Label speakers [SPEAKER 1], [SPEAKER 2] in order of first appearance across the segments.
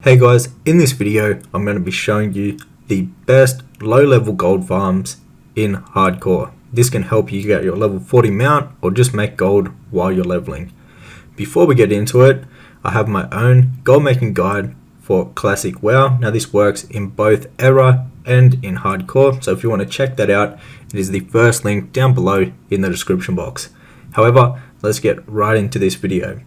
[SPEAKER 1] Hey guys, in this video I'm going to be showing you the best low level gold farms in hardcore. This can help you get your level 40 mount or just make gold while you're leveling. Before we get into it, I have my own gold making guide for classic WoW. Now this works in both era and in hardcore, so if you want to check that out, it is the first link down below in the description box. However, let's get right into this video.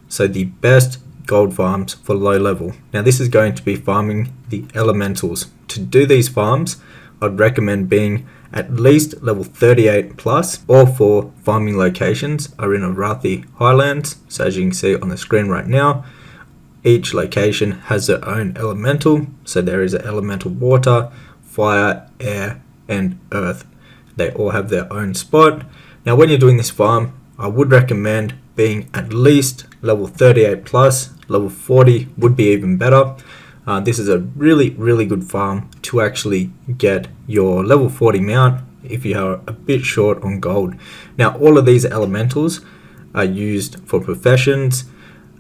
[SPEAKER 1] So the best gold farms for low level. Now this is going to be farming the elementals. To do these farms, I'd recommend being at least level 38 plus. All four farming locations are in Arathi Highlands. So as you can see on the screen right now, each location has their own elemental. So there is an elemental water, fire, air, and earth. They all have their own spot. Now when you're doing this farm, I would recommend being at least level 38 plus. Level 40 would be even better. This is a really good farm to actually get your level 40 mount if you are a bit short on gold. Now all of these elementals are used for professions.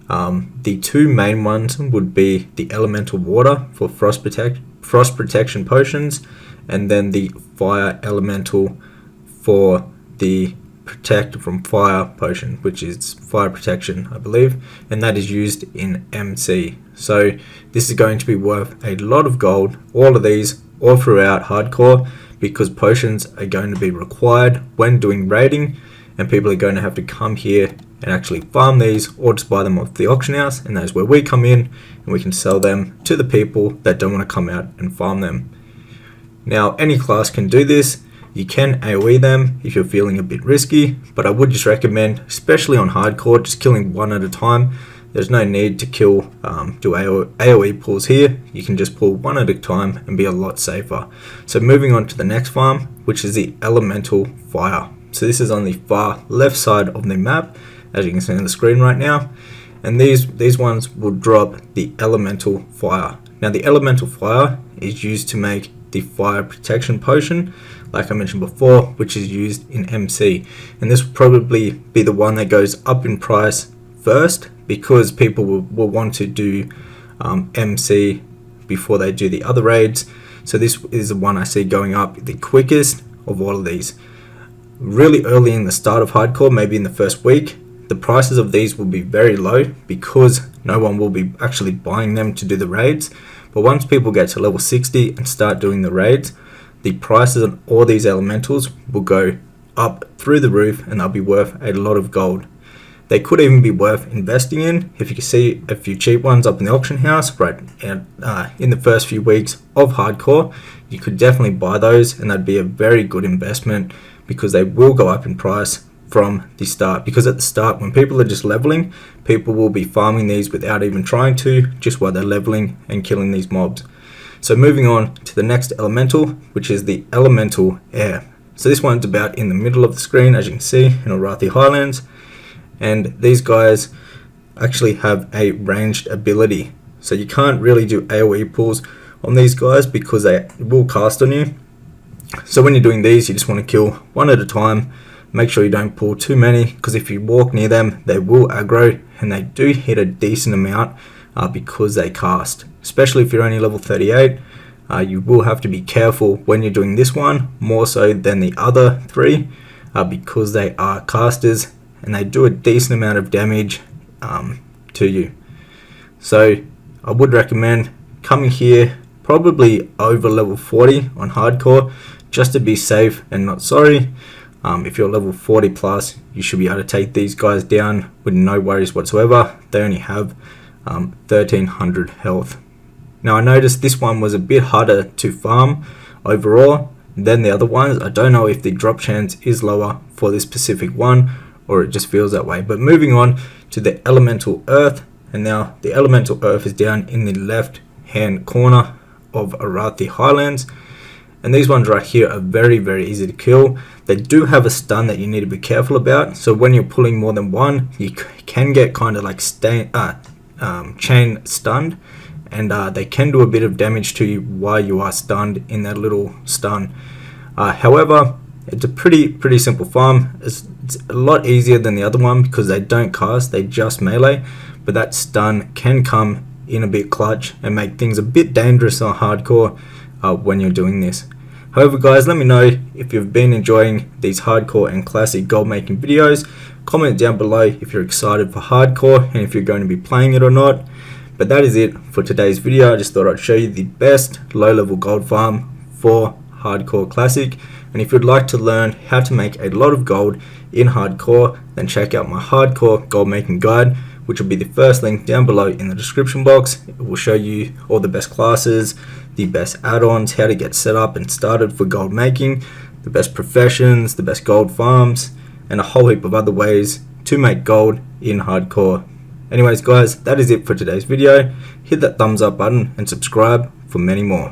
[SPEAKER 1] The two main ones would be the elemental water for frost protection potions, and then the fire elemental for the protect from fire potion, which is fire protection I believe, and that is used in MC. So this is going to be worth a lot of gold, all of these all throughout hardcore, because potions are going to be required when doing raiding, and people are going to have to come here and actually farm these or just buy them off the auction house, and that's where we come in and we can sell them to the people that don't want to come out and farm them. Now any class can do this. You can AoE them if you're feeling a bit risky, but I would just recommend, especially on hardcore, just killing one at a time. There's no need to do AoE pulls here. You can just pull one at a time and be a lot safer. So moving on to the next farm, which is the elemental fire. So this is on the far left side of the map, as you can see on the screen right now. And these ones will drop the elemental fire. Now the elemental fire is used to make the fire protection potion, like I mentioned before, which is used in MC, and this will probably be the one that goes up in price first, because people will want to do MC before they do the other raids. So this is the one I see going up the quickest of all of these. Really early in the start of hardcore, maybe in the first week, the prices of these will be very low because no one will be actually buying them to do the raids. But once people get to level 60 and start doing the raids, the prices on all these elementals will go up through the roof, and they'll be worth a lot of gold. They could even be worth investing in. If you can see a few cheap ones up in the auction house, right, and in the first few weeks of hardcore, you could definitely buy those, and that'd be a very good investment because they will go up in price from the start. Because at the start, when people are just leveling, people will be farming these without even trying to, just while they're leveling and killing these mobs. So moving on to the next elemental, which is the elemental air. So this one's about in the middle of the screen, as you can see, in Arathi Highlands, and these guys actually have a ranged ability. So you can't really do AoE pulls on these guys because they will cast on you. So when you're doing these, you just want to kill one at a time. Make sure you don't pull too many, because if you walk near them, they will aggro, and they do hit a decent amount because they cast. Especially if you're only level 38, you will have to be careful when you're doing this one, more so than the other three, because they are casters and they do a decent amount of damage to you. So I would recommend coming here probably over level 40 on hardcore, just to be safe and not sorry. If you're level 40 plus, you should be able to take these guys down with no worries whatsoever. They only have 1300 health. Now I noticed this one was a bit harder to farm overall than the other ones. I don't know if the drop chance is lower for this specific one, or it just feels that way. But moving on to the elemental earth, and now the elemental earth is down in the left hand corner of Arathi Highlands. And these ones right here are very easy to kill. They do have a stun that you need to be careful about. So when you're pulling more than one, you can get kind of like chain stunned, and they can do a bit of damage to you while you are stunned in that little stun. However, it's a pretty simple farm. It's a lot easier than the other one because they don't cast, they just melee. But that stun can come in a bit clutch and make things a bit dangerous on hardcore when you're doing this. However guys, let me know if you've been enjoying these hardcore and classic gold making videos. Comment down below if you're excited for hardcore and if you're going to be playing it or not. But that is it for today's video. I just thought I'd show you the best low level gold farm for hardcore classic. And if you'd like to learn how to make a lot of gold in hardcore, then check out my hardcore gold making guide, which will be the first link down below in the description box. It will show you all the best classes, the best add-ons, how to get set up and started for gold making, the best professions, the best gold farms, and a whole heap of other ways to make gold in hardcore. Anyways guys, that is it for today's video. Hit that thumbs up button and subscribe for many more.